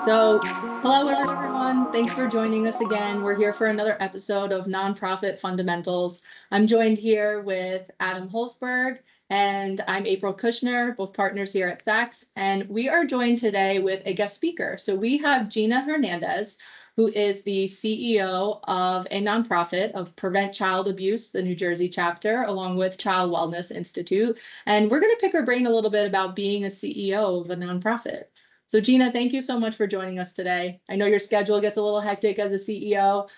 So, hello everyone. Thanks for joining us again. We're here for another episode of Nonprofit Fundamentals. I'm joined here with Adam Holzberg and I'm April Kushner, both partners here at Sachs. And we are joined today with a guest speaker. So we have Gina Hernandez, who is the CEO of a nonprofit of Prevent Child Abuse, the New Jersey chapter, along with Child Wellness Institute. And we're going to pick her brain a little bit about being a CEO of a nonprofit. So Gina, thank you so much for joining us today. I know your schedule gets a little hectic as a CEO,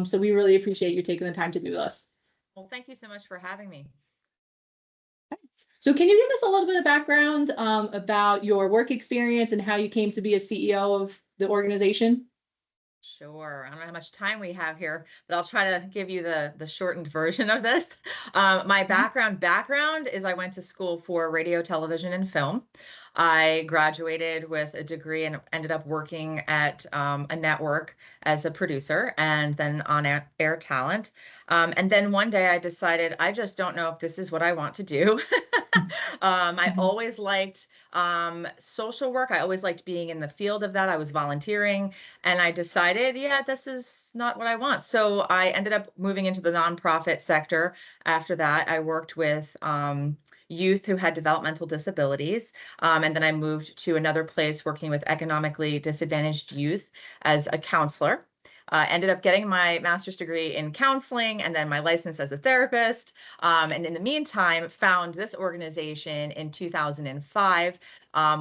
so we really appreciate you taking the time to do this. Well, thank you so much for having me. So can you give us a little bit of background about your work experience and how you came to be a CEO of the organization? Sure. I don't know how much time we have here, but I'll try to give you the shortened version of this. My background is I went to school for radio, television, and film. I graduated with a degree and ended up working at a network as a producer and then on air talent. And then one day I decided I just don't know if this is what I want to do. I always liked social work. I always liked being in the field of that. I was volunteering and I decided, yeah, this is not what I want. So I ended up moving into the nonprofit sector. After that, I worked with youth who had developmental disabilities. And then I moved to another place working with economically disadvantaged youth as a counselor. Ended up getting my master's degree in counseling and then my license as a therapist. And in the meantime, found this organization in 2005,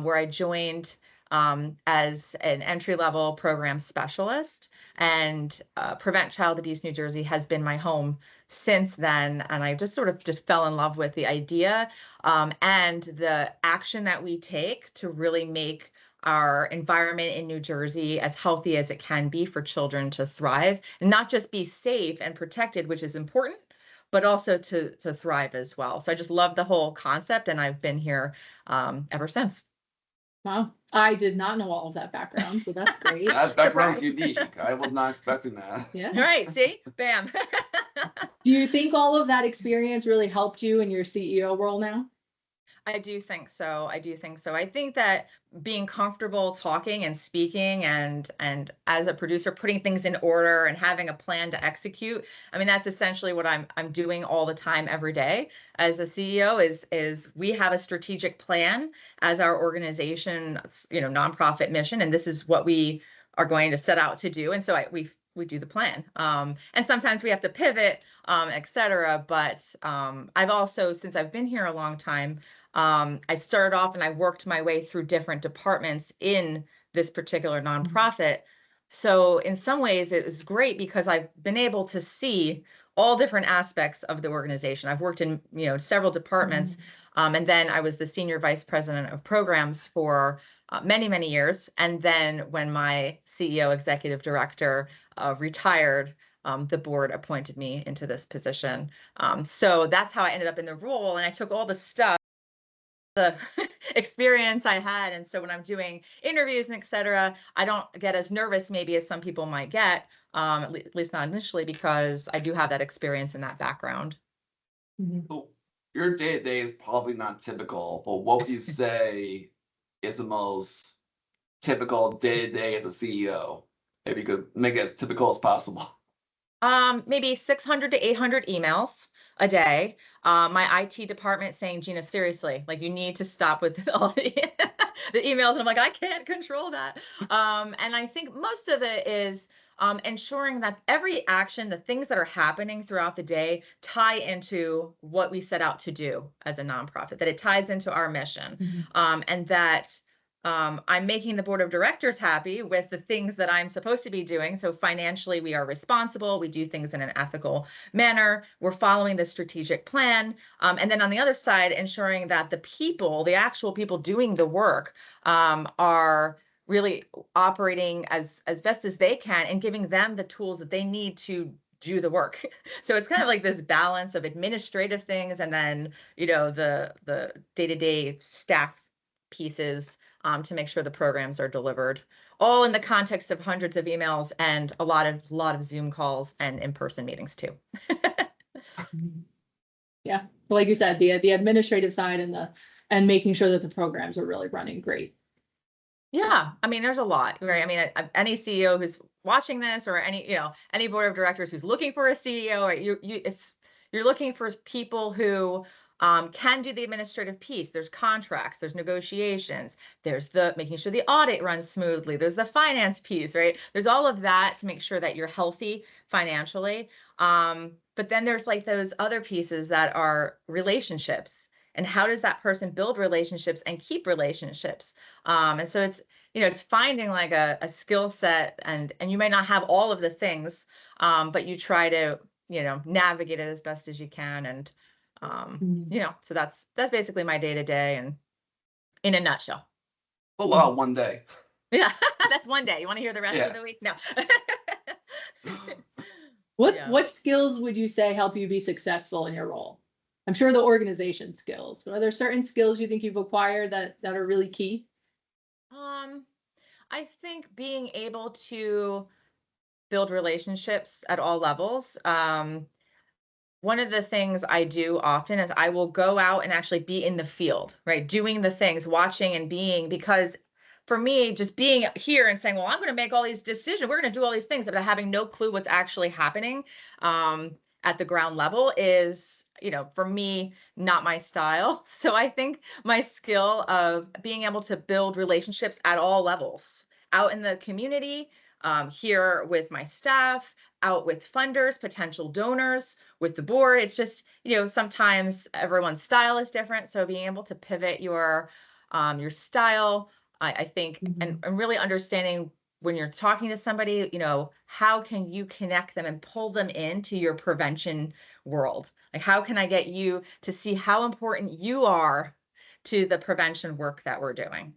where I joined as an entry-level program specialist. And Prevent Child Abuse New Jersey has been my home since then. And I just sort of fell in love with the idea and the action that we take to really make our environment in New Jersey as healthy as it can be for children to thrive and not just be safe and protected, which is important, but also to thrive as well. So I just love the whole concept and I've been here ever since. Wow, I did not know all of that background, so that's great. That background's unique. I was not expecting that. Yeah. Right, see? Bam. Do you think all of that experience really helped you in your CEO role now? I do think so. I do think so. I think that being comfortable talking and speaking and as a producer putting things in order and having a plan to execute, I mean that's essentially what I'm doing all the time every day as a CEO is we have a strategic plan as our organization, nonprofit mission, and this is what we are going to set out to do. And so we do the plan. And sometimes we have to pivot, et cetera. But I've also, since I've been here a long time, I started off and I worked my way through different departments in this particular nonprofit. So in some ways it was great because I've been able to see all different aspects of the organization. I've worked in, several departments. And then I was the senior vice president of programs for many, many years. And then when my CEO executive director retired, the board appointed me into this position. So that's how I ended up in the role. And I took all the stuff, the experience I had. And so when I'm doing interviews and et cetera, I don't get as nervous maybe as some people might get, at least not initially, because I do have that experience and that background. So your day-to-day is probably not typical, but what would you say is the most typical day-to-day as a CEO? If you could make it as typical as possible. Maybe 600 to 800 emails a day. My IT department saying, Gina, seriously, like you need to stop with all the emails. And I'm like, I can't control that. And I think most of it is ensuring that every action, the things that are happening throughout the day tie into what we set out to do as a nonprofit, that it ties into our mission, and that I'm making the board of directors happy with the things that I'm supposed to be doing. So financially, we are responsible. We do things in an ethical manner. We're following the strategic plan. And then on the other side, ensuring that the people, the actual people doing the work, are really operating as best as they can and giving them the tools that they need to do the work. So it's kind of like this balance of administrative things and then, the day-to-day staff pieces to make sure the programs are delivered, all in the context of hundreds of emails and a lot of Zoom calls and in-person meetings too. Yeah, like you said, the administrative side and and making sure that the programs are really running great. Yeah, I mean, there's a lot, right? I mean, any CEO who's watching this, or any, any board of directors who's looking for a CEO, right? You're looking for people who can do the administrative piece. There's contracts, there's negotiations, there's the making sure the audit runs smoothly, there's the finance piece, right? There's all of that to make sure that you're healthy financially. But then there's like those other pieces that are relationships. And how does that person build relationships and keep relationships? And so it's finding like a skill set, and you may not have all of the things, but you try to, navigate it as best as you can. And, so that's basically my day to day, and in a nutshell. A lot one day. Yeah, that's one day. You want to hear the rest Yeah. of the week? No. What skills would you say help you be successful in your role? I'm sure the organization skills, but are there certain skills you think you've acquired that are really key? I think being able to build relationships at all levels. One of the things I do often is I will go out and actually be in the field, right? Doing the things, watching and being, because for me, just being here and saying, well, I'm going to make all these decisions, we're going to do all these things, but having no clue what's actually happening at the ground level is, for me, not my style. So I think my skill of being able to build relationships at all levels, out in the community, here with my staff, out with funders, potential donors, with the board. It's just, sometimes everyone's style is different. So being able to pivot your style, I think, and really understanding when you're talking to somebody, how can you connect them and pull them into your prevention world? Like, how can I get you to see how important you are to the prevention work that we're doing?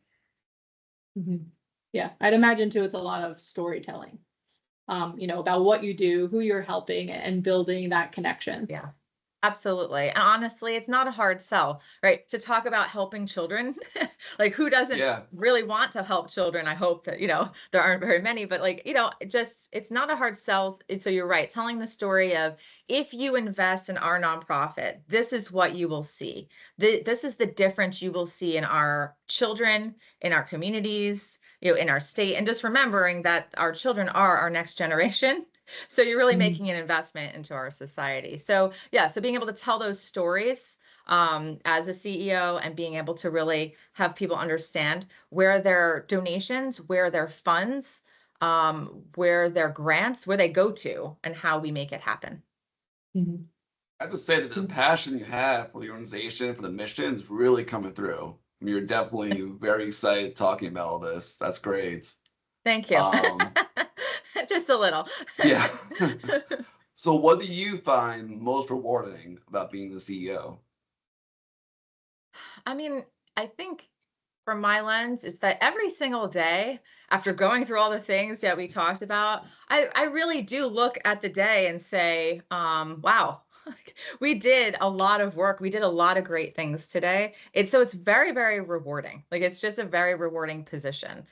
Yeah, I'd imagine too, it's a lot of storytelling, about what you do, who you're helping, and building that connection. Yeah, absolutely. And honestly, it's not a hard sell, right? To talk about helping children, like who doesn't really want to help children? I hope that, there aren't very many, but like, it's not a hard sell. So you're right. Telling the story of, if you invest in our nonprofit, this is what you will see. This is the difference you will see in our children, in our communities, in our state, and just remembering that our children are our next generation. So you're really making an investment into our society. So yeah, so being able to tell those stories as a CEO, and being able to really have people understand where their donations, where their funds, where their grants, where they go to, and how we make it happen. I have to say that the passion you have for the organization, for the mission, is really coming through. I mean, you're definitely very excited talking about all this. That's great. Thank you. Just a little. Yeah. So what do you find most rewarding about being the CEO? I mean, I think from my lens, is that every single day, after going through all the things that we talked about, I really do look at the day and say, wow, we did a lot of work. We did a lot of great things today. It's very, very rewarding. Like, it's just a very rewarding position.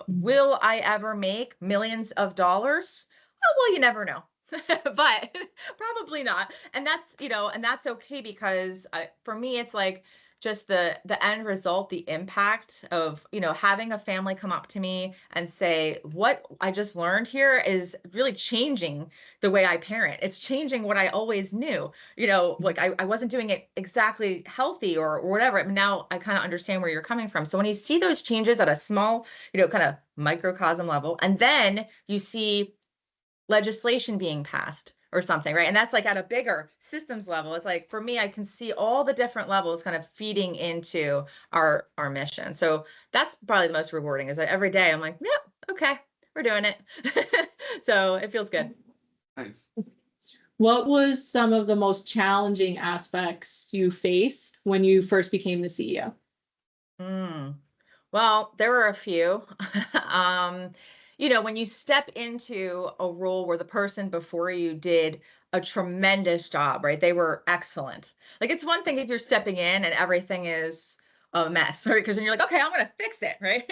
Will I ever make millions of dollars? Oh, well, you never know. But probably not. And that's, and that's okay, because for me, it's like just the end result, the impact of, having a family come up to me and say, what I just learned here is really changing the way I parent. It's changing what I always knew. Like I wasn't doing it exactly healthy or whatever. Now I kind of understand where you're coming from. So when you see those changes at a small, kind of microcosm level, and then you see legislation being passed or something, right? And that's like at a bigger systems level. It's like, for me, I can see all the different levels kind of feeding into our mission. So that's probably the most rewarding, is that every day I'm like, yep, okay, we're doing it. So it feels good. Nice. What was some of the most challenging aspects you faced when you first became the CEO? Well, there were a few. When you step into a role where the person before you did a tremendous job, right? They were excellent. Like, it's one thing if you're stepping in and everything is a mess, right? Because then you're like, okay, I'm going to fix it, right?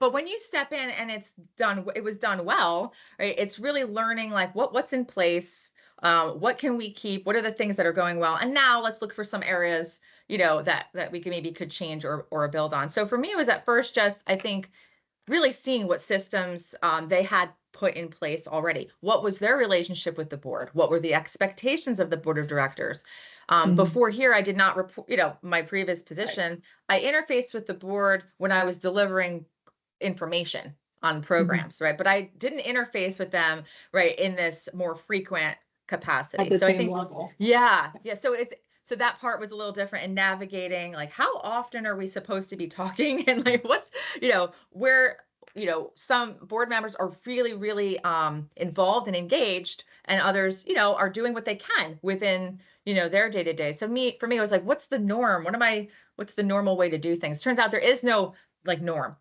But when you step in and it was done well, right? It's really learning like what's in place, What can we keep? What are the things that are going well? And now let's look for some areas, that we could change or build on. So for me, it was at first just, I think, really seeing what systems they had put in place already. What was their relationship with the board? What were the expectations of the board of directors? Before here, I did not report, my previous position, I interfaced with the board when I was delivering information on programs, right? But I didn't interface with them, right, in this more frequent capacity. At the So same I think, level. yeah. So that part was a little different in navigating, like, how often are we supposed to be talking, and like what's, where, some board members are really, really involved and engaged, and others, are doing what they can within, their day to day. So for me, it was like, what's the norm? What's the normal way to do things? Turns out there is no like norm.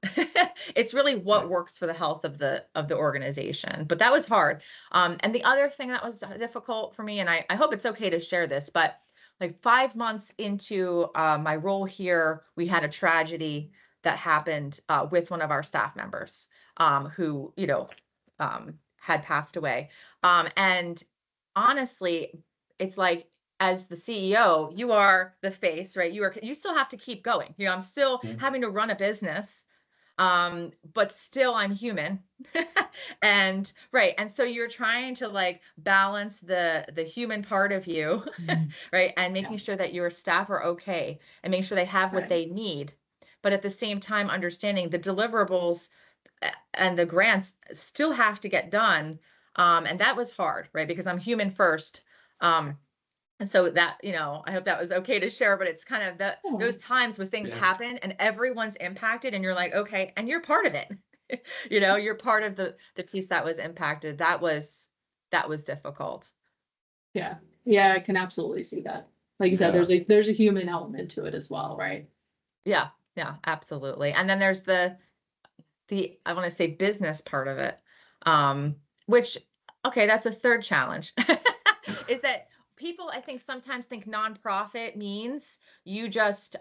It's really what works for the health of the organization. But that was hard. And the other thing that was difficult for me, and I hope it's okay to share this, but like 5 months into my role here, we had a tragedy that happened with one of our staff members who, had passed away. And honestly, it's like, as the CEO, you are the face, right? You still have to keep going. I'm still having to run a business, but still I'm human. And right. And so you're trying to like balance the human part of you, right? And making sure that your staff are okay and making sure they have what they need. But at the same time, understanding the deliverables and the grants still have to get done. And that was hard, right? Because I'm human first. And so that, I hope that was okay to share, but it's kind of those times where things happen and everyone's impacted and you're like, okay, and you're part of it. You're part of the piece that was impacted. That was difficult. Yeah. Yeah, I can absolutely see that. Like you said, there's a human element to it as well, right? Yeah, absolutely. And then there's the I want to say business part of it. Which, okay, that's a third challenge. Is that people, I think, sometimes think nonprofit means you just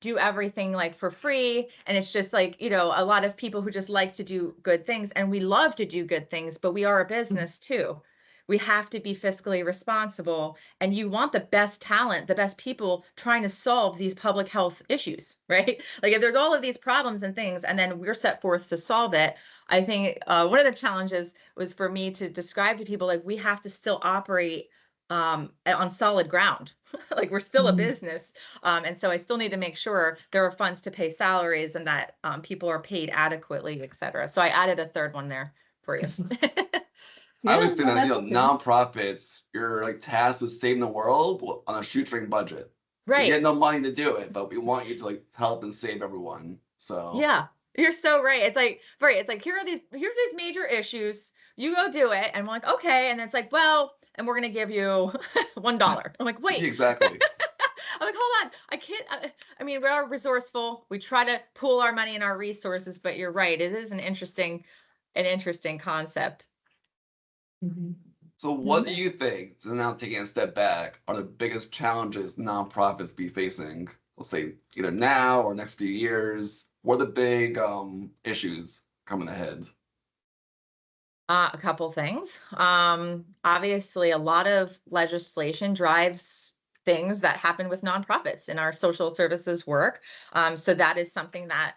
do everything like for free. And it's just like, a lot of people who just like to do good things, and we love to do good things, but we are a business too. We have to be fiscally responsible, and you want the best talent, the best people trying to solve these public health issues, right? Like if there's all of these problems and things, and then we're set forth to solve it. I think one of the challenges was for me to describe to people, like, we have to still operate on solid ground. Like we're still a business. And so I still need to make sure there are funds to pay salaries and that people are paid adequately, et cetera. So I added a third one there for you. I always think that nonprofits, you're like tasked with saving the world on a shoestring budget. Right. You get no money to do it, but we want you to like help and save everyone. So yeah, you're so right. It's like here's these major issues. You go do it, and we're like, okay, and it's like, well, and we're gonna give you $1. I'm like, wait, exactly. I'm like, hold on, I can't. I mean, we are resourceful. We try to pool our money and our resources, but you're right. It is an interesting concept. So what do you think, so now taking a step back, are the biggest challenges nonprofits be facing, let's say either now or next few years? What are the big issues coming ahead? A couple things. Obviously, a lot of legislation drives things that happen with nonprofits in our social services work. So that is something that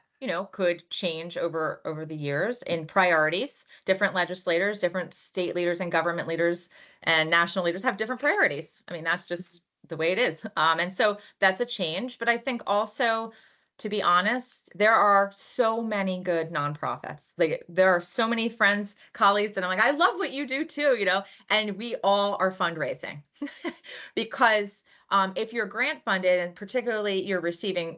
could change over the years in priorities. Different legislators, different state leaders and government leaders and national leaders have different priorities. I mean, that's just the way it is. And so that's a change. But I think also, to be honest, there are so many good nonprofits. Like there are so many friends, colleagues that I'm like, I love what you do too, and we all are fundraising because if you're grant funded and particularly you're receiving,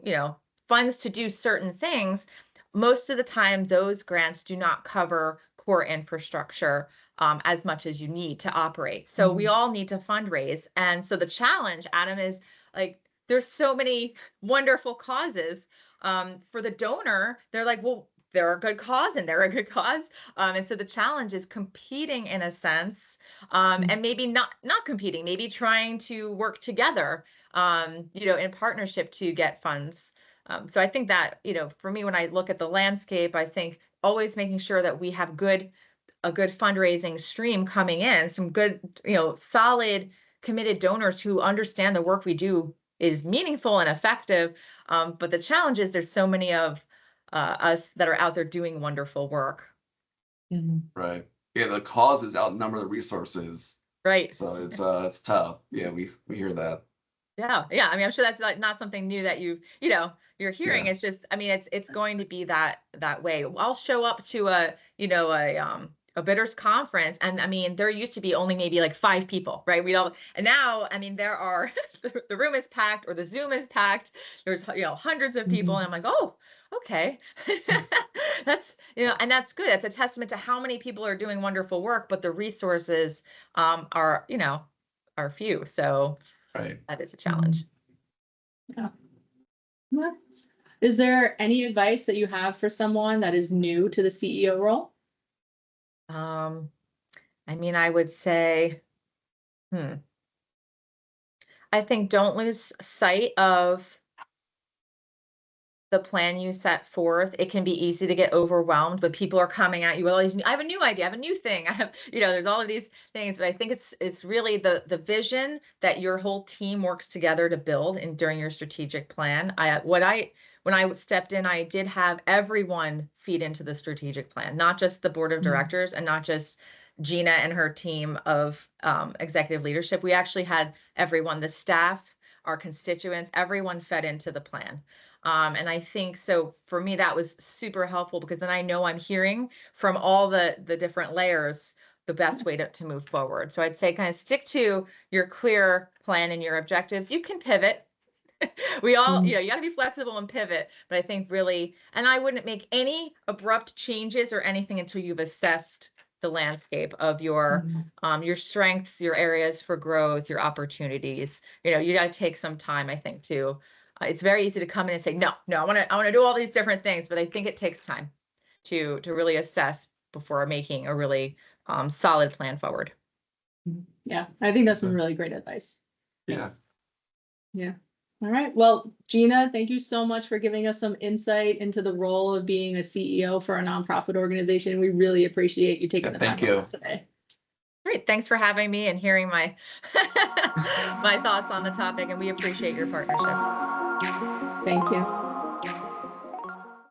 funds to do certain things, most of the time those grants do not cover core infrastructure as much as you need to operate. So we all need to fundraise. And so the challenge, Adam, is like, there's so many wonderful causes. For the donor, they're like, well, they're a good cause and they're a good cause. And so the challenge is competing in a sense, and maybe not competing, maybe trying to work together, in partnership to get funds. So I think that, for me, when I look at the landscape, I think always making sure that we have good a good fundraising stream coming in, some good, solid, committed donors who understand the work we do is meaningful and effective. But the challenge is there's so many of us that are out there doing wonderful work. Right. Yeah, the causes outnumber the resources. Right. So it's tough. Yeah, we hear that. Yeah. I mean, I'm sure that's not something new that you're hearing. Yeah. It's just, I mean, it's going to be that way. I'll show up to a bidders conference, and I mean, there used to be only maybe like 5 people, right? And now, I mean, there are the room is packed or the Zoom is packed. There's hundreds of people, and I'm like, oh, okay. That's and that's good. That's a testament to how many people are doing wonderful work, but the resources are few. So Right. that is a challenge. Yeah. Is there any advice that you have for someone that is new to the CEO role? I mean, I would say, I think don't lose sight of the plan you set forth. It can be easy to get overwhelmed, but people are coming at you with all these I have a new idea, I have a new thing. I have, there's all of these things, but I think it's really the vision that your whole team works together to build during your strategic plan. When I stepped in, I did have everyone feed into the strategic plan, not just the board of directors and not just Gina and her team of executive leadership. We actually had everyone, the staff, our constituents, everyone fed into the plan. And I think so for me, that was super helpful because then I know I'm hearing from all the different layers the best way to move forward. So I'd say kind of stick to your clear plan and your objectives. You can pivot. We all, you got to be flexible and pivot. But I think really, and I wouldn't make any abrupt changes or anything until you've assessed the landscape of your strengths, your areas for growth, your opportunities. You got to take some time, I think, too. It's very easy to come in and say, no, I want to do all these different things, but I think it takes time to really assess before making a really solid plan forward. Yeah, I think that's some really great advice. Yeah. Yeah. All right. Well, Gina, thank you so much for giving us some insight into the role of being a CEO for a nonprofit organization. We really appreciate you taking the time with us today. Great. Thanks for having me and hearing my my thoughts on the topic, and we appreciate your partnership. Thank you.